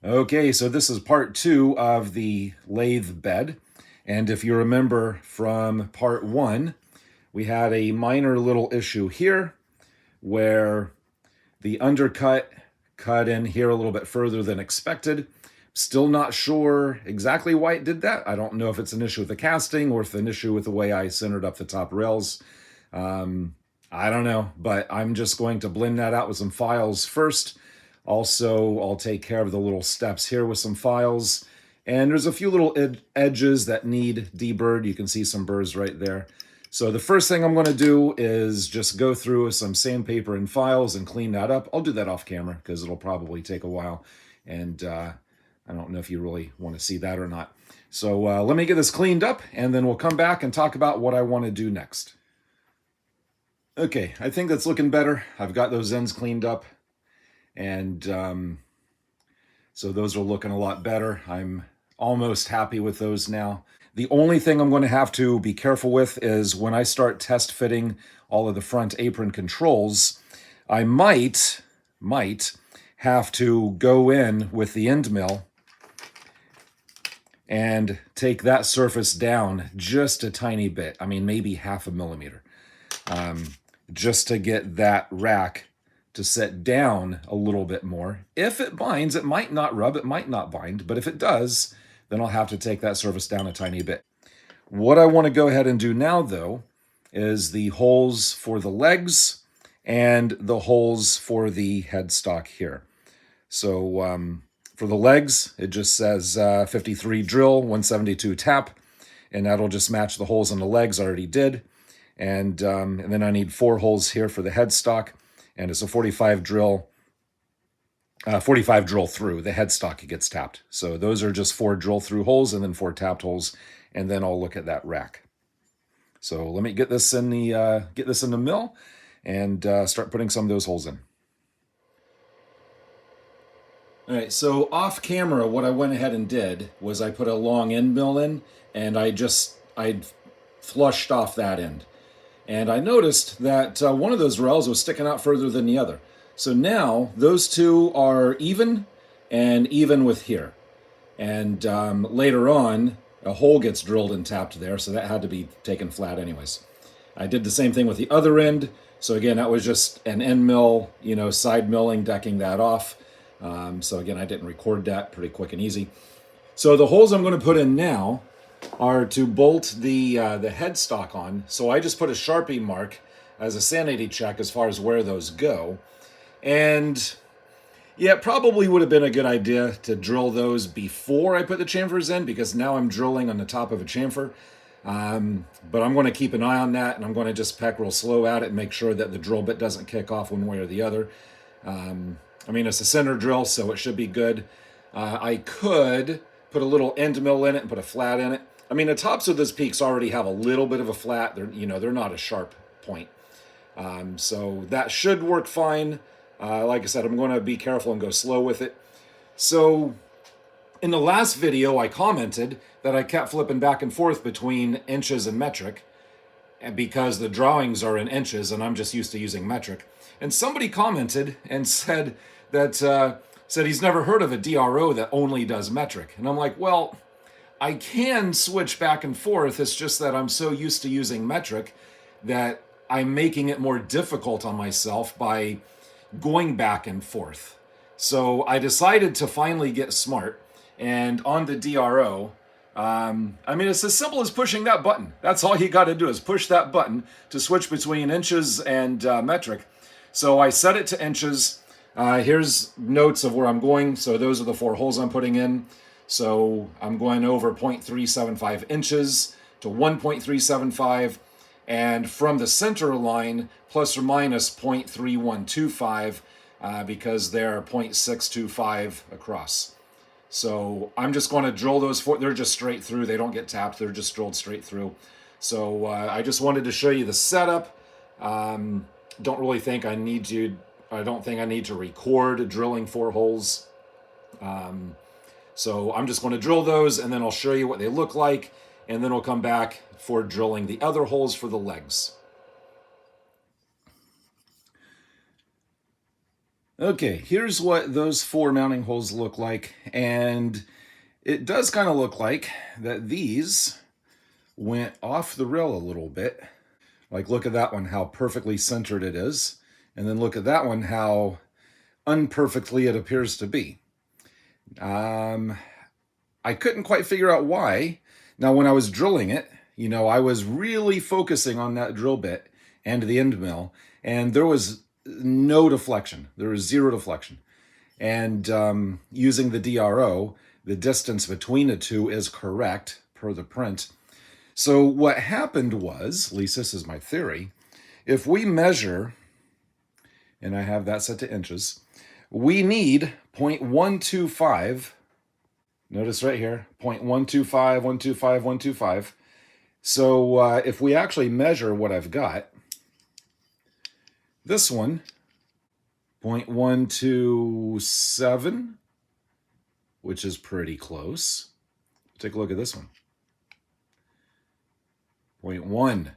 Okay, so this is part 2 of the lathe bed. And if you remember from part 1, we had a minor little issue here where the undercut cut in here a little bit further than expected. Still not sure exactly why it did that. I don't know if it's an issue with the casting or if it's an issue with the way I centered up the top rails. I don't know, but I'm just going to blend that out with some files first. Also, I'll take care of the little steps here with some files. And there's a few little edges that need deburred. You can see some burrs right there. So the first thing I'm going to do is just go through some sandpaper and files and clean that up. I'll do that off camera because it'll probably take a while. And I don't know if you really want to see that or not. So let me get this cleaned up and then we'll come back and talk about what I want to do next. Okay, I think that's looking better. I've got those ends cleaned up. And so those are looking a lot better. I'm almost happy with those now. The only thing I'm going to have to be careful with is when I start test fitting all of the front apron controls, I might have to go in with the end mill and take that surface down just a tiny bit. I mean, maybe 0.5 millimeter, just to get that rack to set down a little bit more. If it binds, it might not rub, it might not bind, but if it does, then I'll have to take that surface down a tiny bit. What I want to go ahead and do now, though, is the holes for the legs and the holes for the headstock here. So for the legs, it just says 53 drill, 172 tap, and that'll just match the holes in the legs I already did. And then I need 4 holes here for the headstock, and it's a 45 drill through. The headstock gets tapped. So those are just 4 drill through holes and then 4 tapped holes, and then I'll look at that rack. So let me get this in the mill and start putting some of those holes in. All right, so off camera, what I went ahead and did was I put a long end mill in, and I flushed off that end. And I noticed that one of those rails was sticking out further than the other. So now those two are even and even with here. And later on, a hole gets drilled and tapped there, so that had to be taken flat anyways. I did the same thing with the other end. So again, that was just an end mill, side milling, decking that off. So again, I didn't record that, pretty quick and easy. So the holes I'm going to put in now are to bolt the headstock on. So I just put a Sharpie mark as a sanity check as far as where those go. And yeah, it probably would have been a good idea to drill those before I put the chamfers in, because now I'm drilling on the top of a chamfer. But I'm going to keep an eye on that, and I'm going to just peck real slow at it and make sure that the drill bit doesn't kick off one way or the other. I mean, it's a center drill, so it should be good. I could put a little end mill in it and put a flat in it. I mean, the tops of those peaks already have a little bit of a flat. They're not a sharp point. So that should work fine. Like I said, I'm going to be careful and go slow with it. So in the last video, I commented that I kept flipping back and forth between inches and metric, because the drawings are in inches and I'm just used to using metric. And somebody commented and said he's never heard of a DRO that only does metric. And I'm like, well, I can switch back and forth. It's just that I'm so used to using metric that I'm making it more difficult on myself by going back and forth. So I decided to finally get smart. And on the DRO, I mean, it's as simple as pushing that button. That's all you got to do is push that button to switch between inches and metric. So I set it to inches. Here's notes of where I'm going. So those are the 4 holes I'm putting in. So I'm going over 0.375 inches to 1.375, and from the center line, plus or minus 0.3125, because they're 0.625 across. So I'm just going to drill those 4. They're just straight through. They don't get tapped. They're just drilled straight through. So I just wanted to show you the setup. Don't think I need to record drilling 4 holes. So I'm just going to drill those, and then I'll show you what they look like, and then we'll come back for drilling the other holes for the legs. Okay, here's what those 4 mounting holes look like, and it does kind of look like that these went off the rail a little bit. Like, look at that one, how perfectly centered it is, and then look at that one, how unperfectly it appears to be. I couldn't quite figure out why. Now, when I was drilling it, I was really focusing on that drill bit and the end mill, and there was no deflection. There was zero deflection. And using the DRO, the distance between the two is correct per the print. So what happened was, at least this is my theory, if we measure, and I have that set to inches, we need 0.125. Notice right here, 0.125, 125, 125. So if we actually measure what I've got, this one, 0.127, which is pretty close. Take a look at this one. 0.1,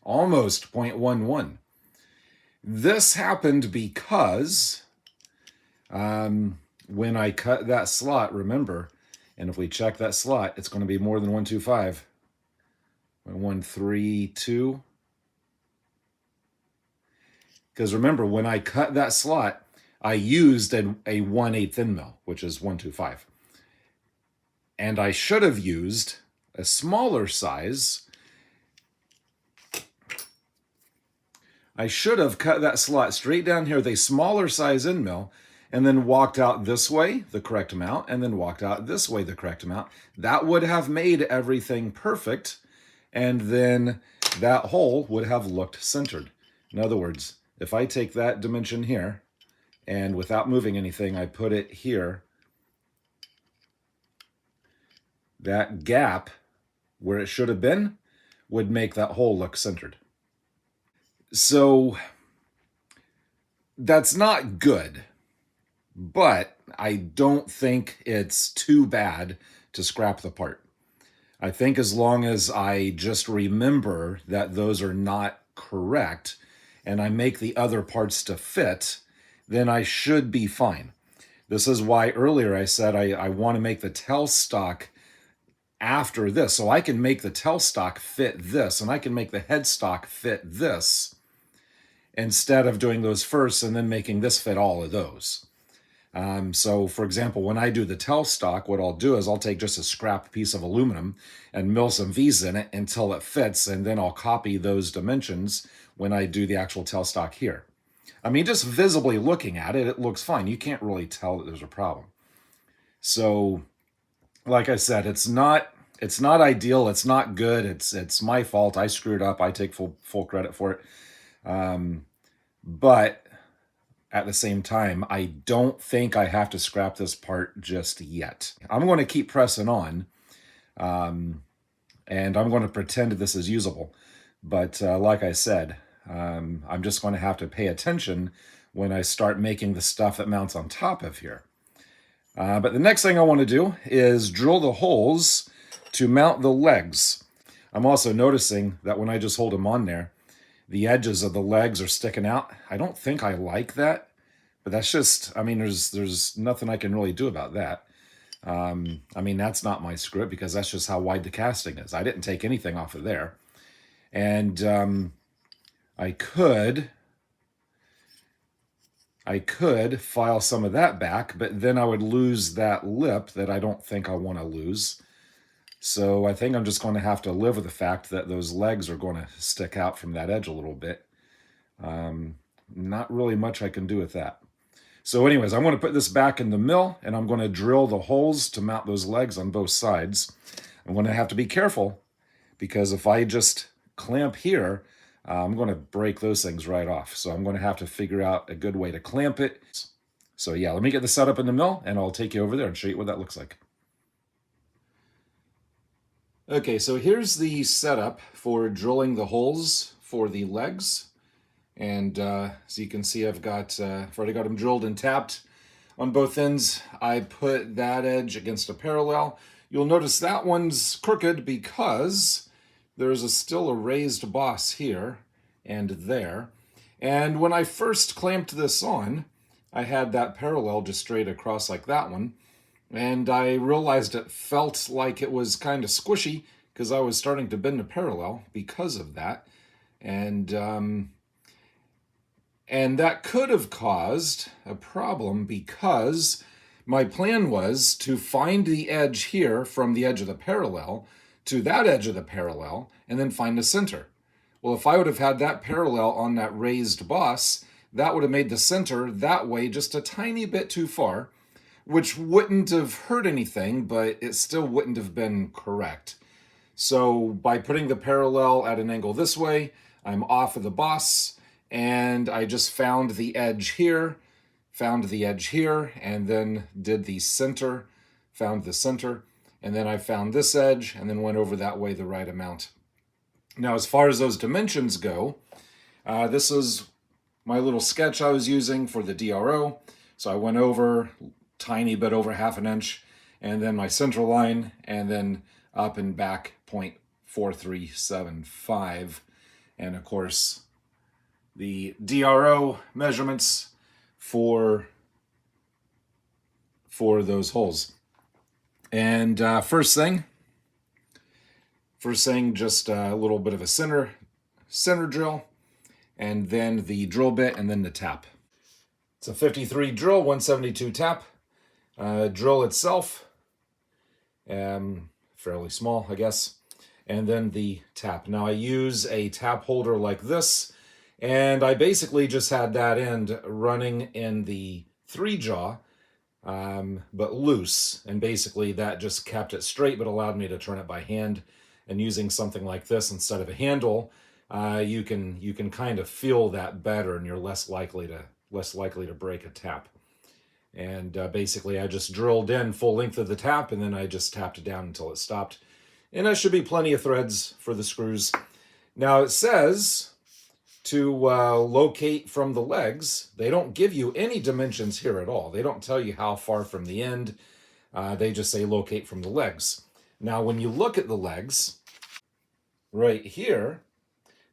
almost 0.11. This happened because when I cut that slot, remember, and if we check that slot, it's going to be more than 125. 132. Because remember, when I cut that slot, I used a 1/8 end mill, which is 125. And I should have used a smaller size. I should have cut that slot straight down here with a smaller size end mill, and then walked out this way, the correct amount, and then walked out this way, the correct amount. That would have made everything perfect, and then that hole would have looked centered. In other words, if I take that dimension here, and without moving anything, I put it here, that gap where it should have been would make that hole look centered. So that's not good. But I don't think it's too bad to scrap the part. I think as long as I just remember that those are not correct and I make the other parts to fit, then I should be fine. This is why earlier I said I want to make the tailstock after this. So I can make the tailstock fit this, and I can make the headstock fit this, instead of doing those first and then making this fit all of those. So, for example, when I do the tailstock, what I'll do is I'll take just a scrap piece of aluminum and mill some V's in it until it fits, and then I'll copy those dimensions when I do the actual tailstock here. I mean, just visibly looking at it, it looks fine. You can't really tell that there's a problem. So, like I said, it's not ideal. It's not good. It's my fault. I screwed up. I take full credit for it. But at the same time, I don't think I have to scrap this part just yet. I'm going to keep pressing on, and I'm going to pretend this is usable. But like I said, I'm just going to have to pay attention when I start making the stuff that mounts on top of here. But the next thing I want to do is drill the holes to mount the legs. I'm also noticing that when I just hold them on there, the edges of the legs are sticking out. I don't think I like that, but that's just, I mean, there's nothing I can really do about that. I mean, that's not my script because that's just how wide the casting is. I didn't take anything off of there. And I could file some of that back, but then I would lose that lip that I don't think I want to lose. So I think I'm just going to have to live with the fact that those legs are going to stick out from that edge a little bit. Not really much I can do with that. So anyways, I'm going to put this back in the mill, and I'm going to drill the holes to mount those legs on both sides. I'm going to have to be careful, because if I just clamp here, I'm going to break those things right off. So I'm going to have to figure out a good way to clamp it. So yeah, let me get this set up in the mill, and I'll take you over there and show you what that looks like. Okay, so here's the setup for drilling the holes for the legs. And as you can see, I've already got them drilled and tapped on both ends. I put that edge against a parallel. You'll notice that one's crooked because there's still a raised boss here and there. And when I first clamped this on, I had that parallel just straight across like that one, and I realized it felt like it was kind of squishy because I was starting to bend the parallel because of that. And that could have caused a problem because my plan was to find the edge here from the edge of the parallel to that edge of the parallel and then find the center. Well, if I would have had that parallel on that raised boss, that would have made the center that way just a tiny bit too far, which wouldn't have hurt anything, but it still wouldn't have been correct. So by putting the parallel at an angle this way, I'm off of the boss, and I just found the edge here, and then did the center, found the center, and then I found this edge, and then went over that way the right amount. Now, as far as those dimensions go, this is my little sketch I was using for the DRO. So I went over tiny bit over 1/2 inch, and then my center line, and then up and back 0.4375. And of course, the DRO measurements for those holes. And first thing, just a little bit of a center drill, and then the drill bit, and then the tap. It's a 53 drill, 172 tap. Drill itself, fairly small, I guess. And then the tap. Now I use a tap holder like this, and I basically just had that end running in the 3-jaw, but loose. And basically that just kept it straight, but allowed me to turn it by hand. And using something like this instead of a handle, you can kind of feel that better, and you're less likely to break a tap. And basically I just drilled in full length of the tap, and then I just tapped it down until it stopped. And that should be plenty of threads for the screws. Now it says to locate from the legs. They don't give you any dimensions here at all. They don't tell you how far from the end. They just say locate from the legs. Now when you look at the legs, right here,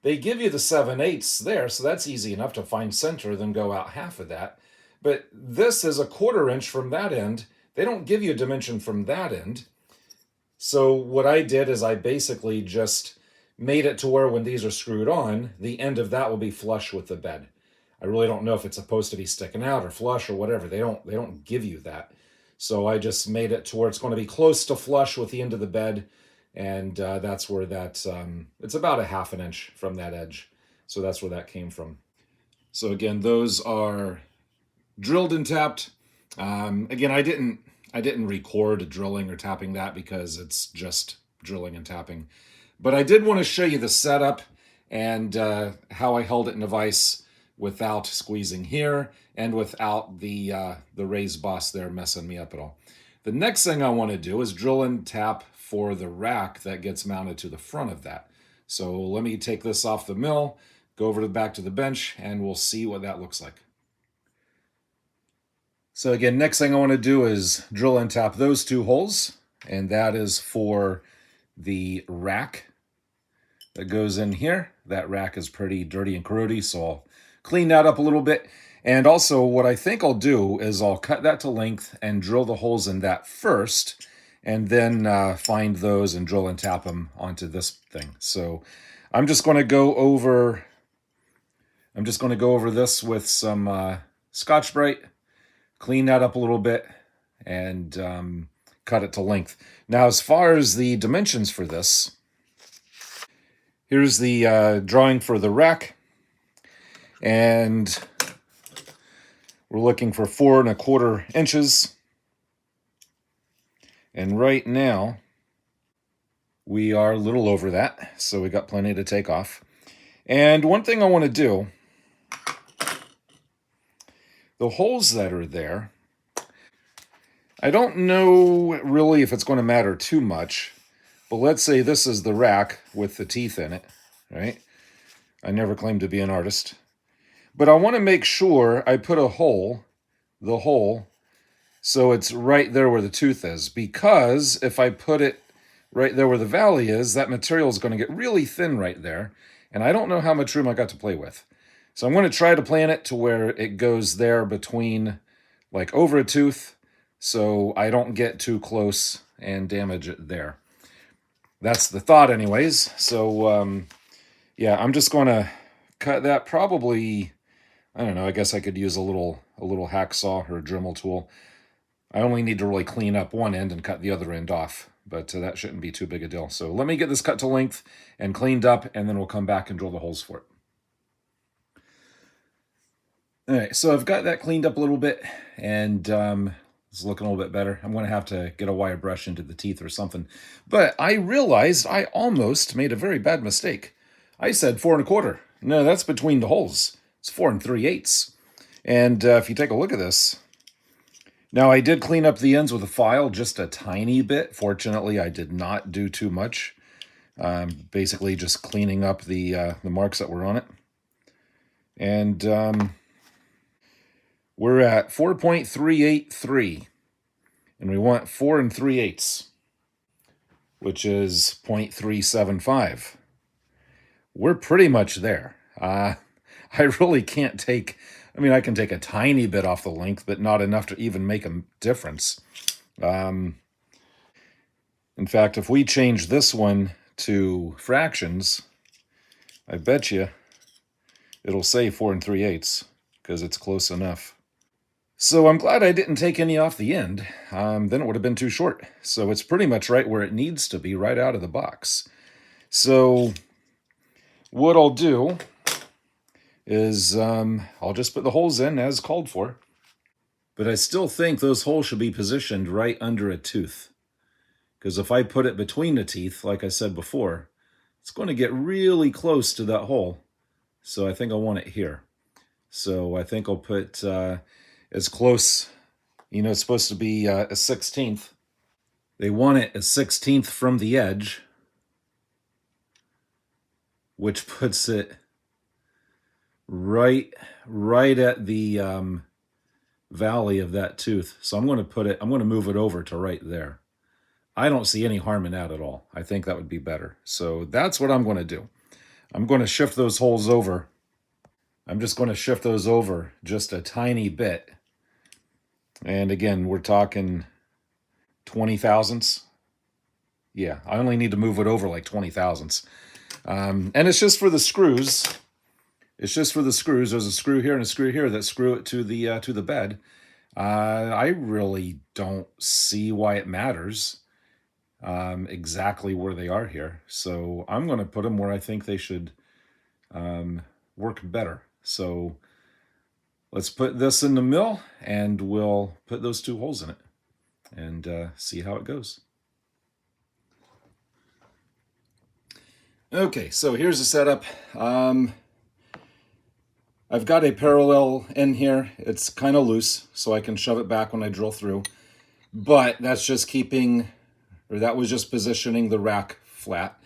they give you the 7/8 there, so that's easy enough to find center, then go out half of that. But this is a 1/4 inch from that end. They don't give you a dimension from that end. So what I did is I basically just made it to where when these are screwed on, the end of that will be flush with the bed. I really don't know if it's supposed to be sticking out or flush or whatever. They don't give you that. So I just made it to where it's going to be close to flush with the end of the bed. And that's where that, it's about a 1/2 inch from that edge. So that's where that came from. So again, those are drilled and tapped. Again, I didn't record drilling or tapping that because it's just drilling and tapping. But I did want to show you the setup and how I held it in a vise without squeezing here and without the raised boss there messing me up at all. The next thing I want to do is drill and tap for the rack that gets mounted to the front of that. So let me take this off the mill, go over to the back to the bench, and we'll see what that looks like. So again, next thing I want to do is drill and tap those 2 holes, and that is for the rack that goes in here. That rack is pretty dirty and corrody, so I'll clean that up a little bit. And also what I think I'll do is I'll cut that to length and drill the holes in that first, and then find those and drill and tap them onto this thing. So I'm just going to go over this with some Scotch-Brite, clean that up a little bit, and cut it to length. Now, as far as the dimensions for this, here's the drawing for the rack, and we're looking for 4 1/4 inches. And right now, we are a little over that, so we got plenty to take off. And one thing I want to do, the holes that are there, I don't know really if it's going to matter too much, but let's say this is the rack with the teeth in it, right? I never claimed to be an artist. But I want to make sure I put the hole, so it's right there where the tooth is, because if I put it right there where the valley is, that material is going to get really thin right there, and I don't know how much room I got to play with. So I'm going to try to plan it to where it goes there between, like over a tooth, so I don't get too close and damage it there. That's the thought anyways. So yeah, I'm just going to cut that probably, I don't know, I guess I could use a little hacksaw or a Dremel tool. I only need to really clean up one end and cut the other end off, but that shouldn't be too big a deal. So let me get this cut to length and cleaned up, and then we'll come back and drill the holes for it. All right, so I've got that cleaned up a little bit, and it's looking a little bit better. I'm going to have to get a wire brush into the teeth or something. But I realized I almost made a very bad mistake. I said 4 1/4. No, that's between the holes. It's 4 3/8. And if you take a look at this, now I did clean up the ends with a file just a tiny bit. Fortunately, I did not do too much. Basically just cleaning up the marks that were on it. And we're at 4.383, and we want 4 3/8, which is 0.375. We're pretty much there. I really can't take, I mean, I can take a tiny bit off the length, but not enough to even make a difference. In fact, if we change this one to fractions, I bet you it'll say 4 3/8 because it's close enough. So I'm glad I didn't take any off the end. Then it would have been too short. So it's pretty much right where it needs to be right out of the box. So what I'll do is I'll just put the holes in as called for. But I still think those holes should be positioned right under a tooth. Because if I put it between the teeth, like I said before, it's going to get really close to that hole. So I think I want it here. So I think I'll put as close, you know, it's supposed to be a 1/16. They want it a 1/16 from the edge, which puts it right at the valley of that tooth. So I'm going to move it over to right there. I don't see any harm in that at all. I think that would be better. So that's what I'm going to do. I'm going to shift those holes over. I'm just going to shift those over just a tiny bit. And again, we're talking 20 thousandths. Yeah, I only need to move it over like 20 thousandths. And it's just for the screws. It's just for the screws. There's a screw here and a screw here that screw it to the bed. I really don't see why it matters exactly where they are here. So I'm going to put them where I think they should work better. So let's put this in the mill, and we'll put those 2 holes in it and see how it goes. Okay, so here's the setup. I've got a parallel in here. It's kind of loose, so I can shove it back when I drill through. But that's just that was just positioning the rack flat.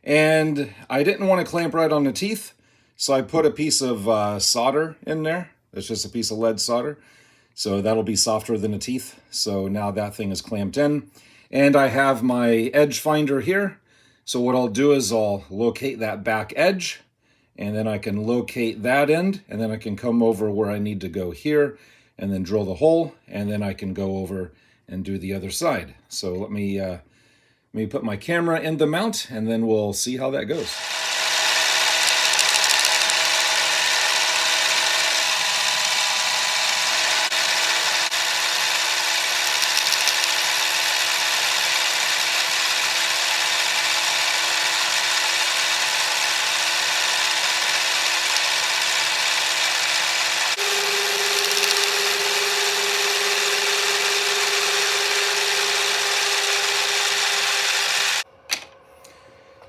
And I didn't want to clamp right on the teeth, so I put a piece of solder in there. It's just a piece of lead solder. So that'll be softer than the teeth. So now that thing is clamped in. And I have my edge finder here. So what I'll do is I'll locate that back edge, and then I can locate that end, and then I can come over where I need to go here, and then drill the hole, and then I can go over and do the other side. So let me put my camera in the mount, and then we'll see how that goes.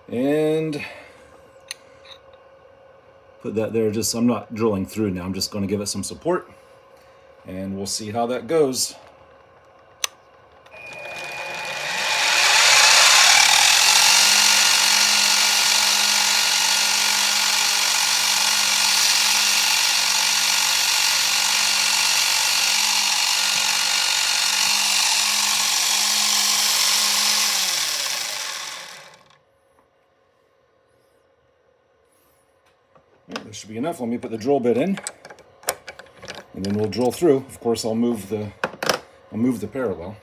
And put that there. I'm not drilling through now. I'm just going to give it some support, and we'll see how that goes. This should be enough. Let me put the drill bit in, and then we'll drill through. Of course, I'll move the parallel.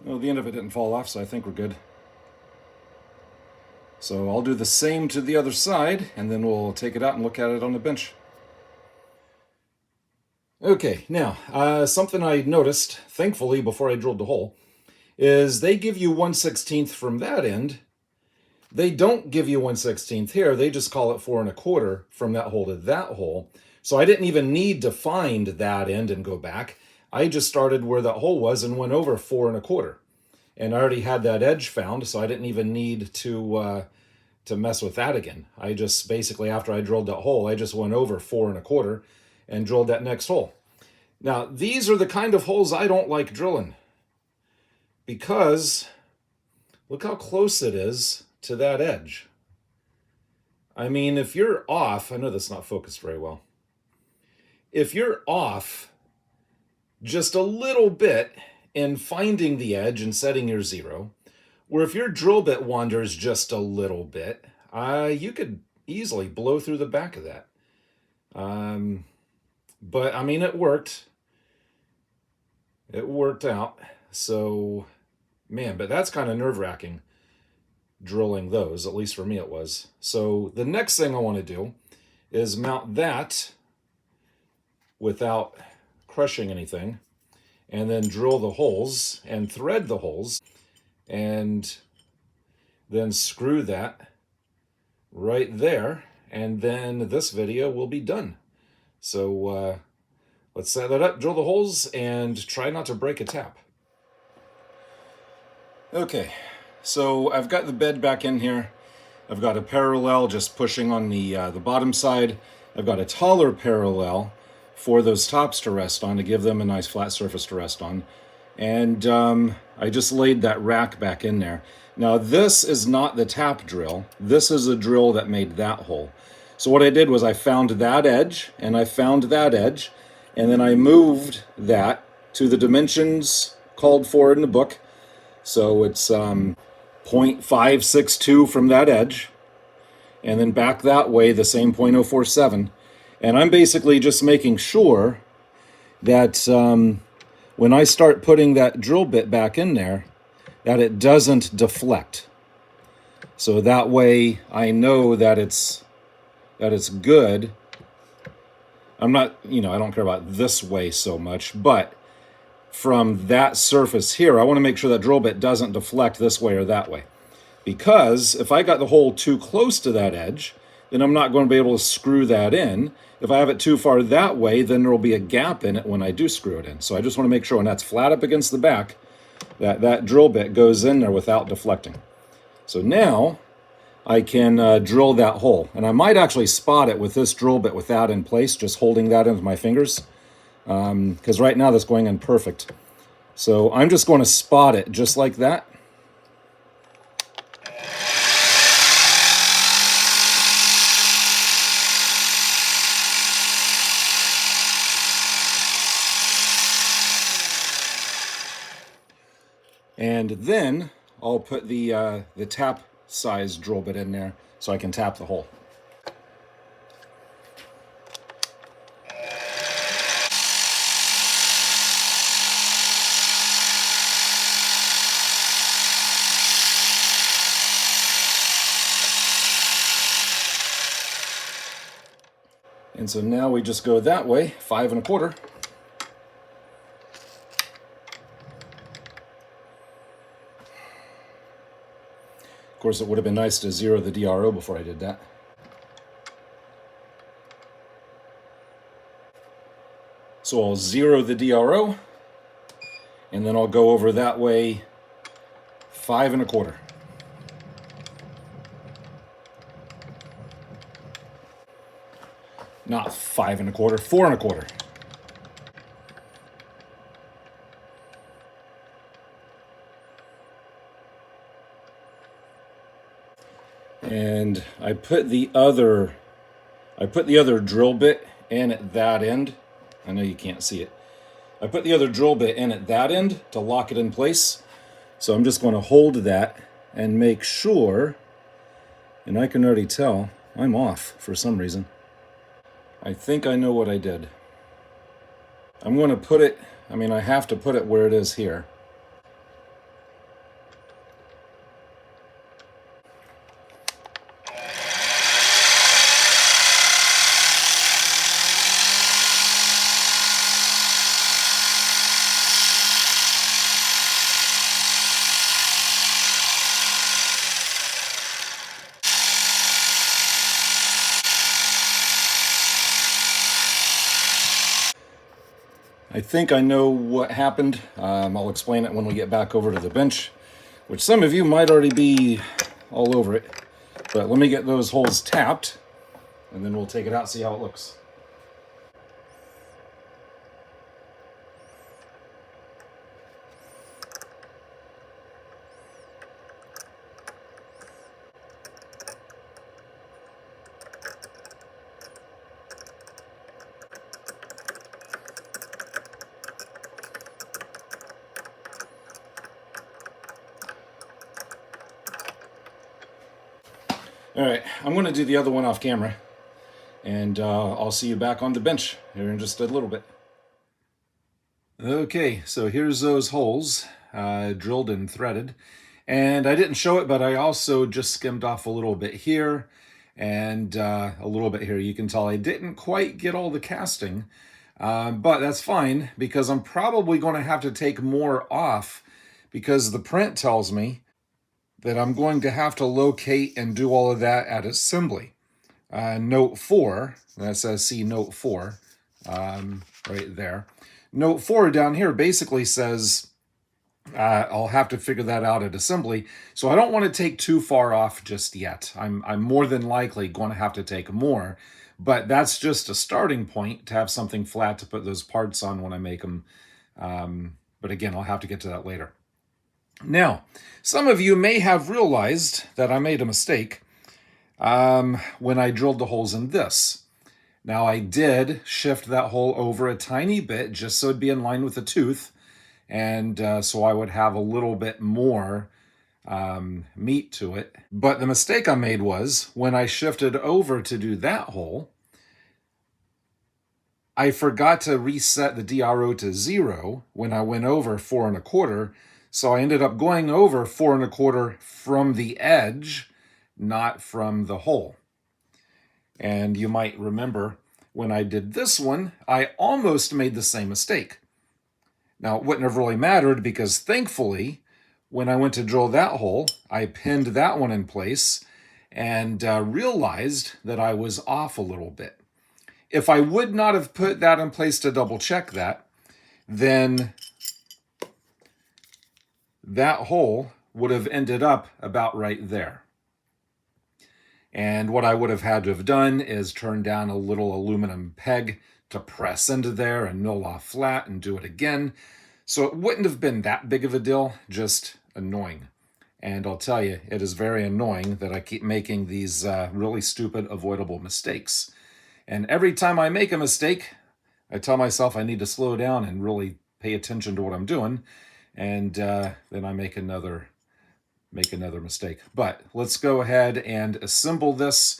Well, the end of it didn't fall off, so I think we're good. So I'll do the same to the other side, and then we'll take it out and look at it on the bench. Okay, now, something I noticed, thankfully, before I drilled the hole, is they give you 1/16 from that end. They don't give you 1/16 here. They just call it 4 1/4 from that hole to that hole. So I didn't even need to find that end and go back. I just started where that hole was and went over 4 1/4. And I already had that edge found, so I didn't even need to mess with that again. I just basically, after I drilled that hole, I just went over 4 1/4 and drilled that next hole. Now, these are the kind of holes I don't like drilling, because look how close it is to that edge. I mean, if you're off, I know that's not focused very well. If you're off just a little bit in finding the edge and setting your 0, or if your drill bit wanders just a little bit, you could easily blow through the back of that. But I mean, it worked. It worked out. So, man, but that's kind of nerve-wracking drilling those, at least for me it was. So the next thing I want to do is mount that without crushing anything, and then drill the holes and thread the holes, and then screw that right there, and then this video will be done. So let's set that up, drill the holes, and try not to break a tap. Okay, so I've got the bed back in here. I've got a parallel just pushing on the bottom side. I've got a taller parallel for those tops to rest on, to give them a nice flat surface to rest on. And I just laid that rack back in there. Now, this is not the tap drill. This is a drill that made that hole. So what I did was I found that edge, and I found that edge, and then I moved that to the dimensions called for in the book. So it's 0.562 from that edge, and then back that way the same 0.047. And I'm basically just making sure that when I start putting that drill bit back in there, that it doesn't deflect. So that way I know that it's good. I'm not, I don't care about this way so much, but from that surface here, I want to make sure that drill bit doesn't deflect this way or that way. Because if I got the hole too close to that edge, then I'm not going to be able to screw that in. If I have it too far that way, then there will be a gap in it when I do screw it in. So I just want to make sure when that's flat up against the back, that that drill bit goes in there without deflecting. So now I can drill that hole. And I might actually spot it with this drill bit with that in place, just holding that in with my fingers. Because right now that's going in perfect. So I'm just going to spot it just like that. And then I'll put the tap size drill bit in there so I can tap the hole. And so now we just go that way, 5 1/4. Of course, it would have been nice to zero the DRO before I did that. So I'll 0 the DRO, and then I'll go over that way 5 1/4. Not 5 1/4, 4 1/4. And I put the other drill bit in at that end. I know you can't see it. I put the other drill bit in at that end to lock it in place. So I'm just going to hold that and make sure, and I can already tell I'm off for some reason. I think I know what I did. I'm going to put it, I have to put it where it is here. I think I know what happened. I'll explain it when we get back over to the bench, which some of you might already be all over it. But let me get those holes tapped, and then we'll take it out, see how it looks. All right, I'm going to do the other one off camera, and I'll see you back on the bench here in just a little bit. Okay, so here's those holes drilled and threaded. And I didn't show it, but I also just skimmed off a little bit here and a little bit here. You can tell I didn't quite get all the casting, but that's fine because I'm probably going to have to take more off because the print tells me that I'm going to have to locate and do all of that at assembly. Note 4, that says see note 4 right there. Note 4 down here basically says I'll have to figure that out at assembly. So I don't want to take too far off just yet. I'm more than likely going to have to take more, but that's just a starting point to have something flat to put those parts on when I make them. But again, I'll have to get to that later. Now, some of you may have realized that I made a mistake when I drilled the holes in this. Now, I did shift that hole over a tiny bit just so it'd be in line with the tooth, and so I would have a little bit more meat to it. But the mistake I made was when I shifted over to do that hole, I forgot to reset the DRO to 0 when I went over 4 1/4. So I ended up going over 4 1/4 from the edge, not from the hole. And you might remember when I did this one, I almost made the same mistake. Now, it wouldn't have really mattered because thankfully, when I went to drill that hole, I pinned that one in place and realized that I was off a little bit. If I would not have put that in place to double check that, then that hole would have ended up about right there. And what I would have had to have done is turn down a little aluminum peg to press into there and mill off flat and do it again. So it wouldn't have been that big of a deal, just annoying. And I'll tell you, it is very annoying that I keep making these really stupid, avoidable mistakes. And every time I make a mistake, I tell myself I need to slow down and really pay attention to what I'm doing. And then I make another mistake. But let's go ahead and assemble this.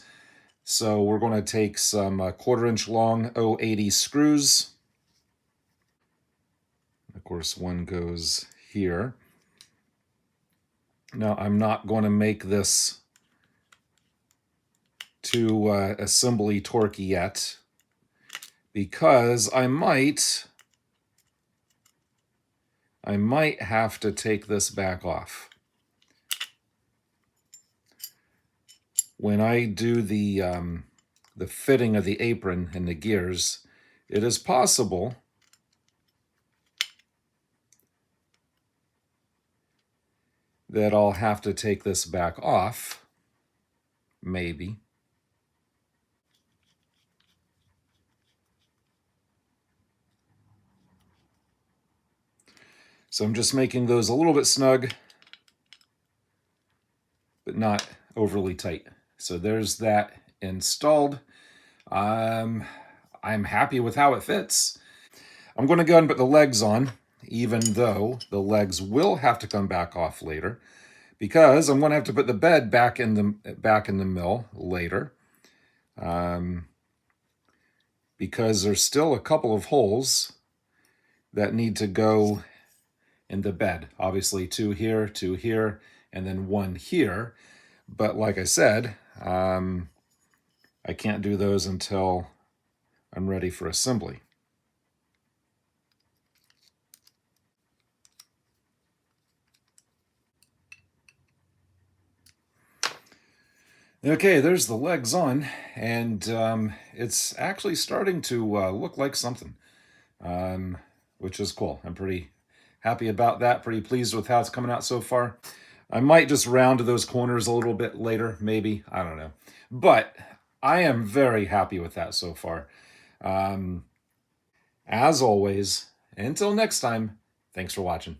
So we're going to take some 1/4 inch long 080 screws. Of course, one goes here. Now, I'm not going to make this too assembly torquey yet because I might have to take this back off. When I do the fitting of the apron and the gears, it is possible that I'll have to take this back off, maybe. So I'm just making those a little bit snug, but not overly tight. So there's that installed. I'm happy with how it fits. I'm going to go ahead and put the legs on, even though the legs will have to come back off later, because I'm going to have to put the bed back in the mill later, because there's still a couple of holes that need to go in the bed. Obviously, two here, and then one here. But like I said, I can't do those until I'm ready for assembly. Okay, there's the legs on, and it's actually starting to look like something, which is cool. I'm pretty happy about that, pretty pleased with how it's coming out so far. I might just round those corners a little bit later, maybe, I don't know. But I am very happy with that so far. As always, until next time, thanks for watching.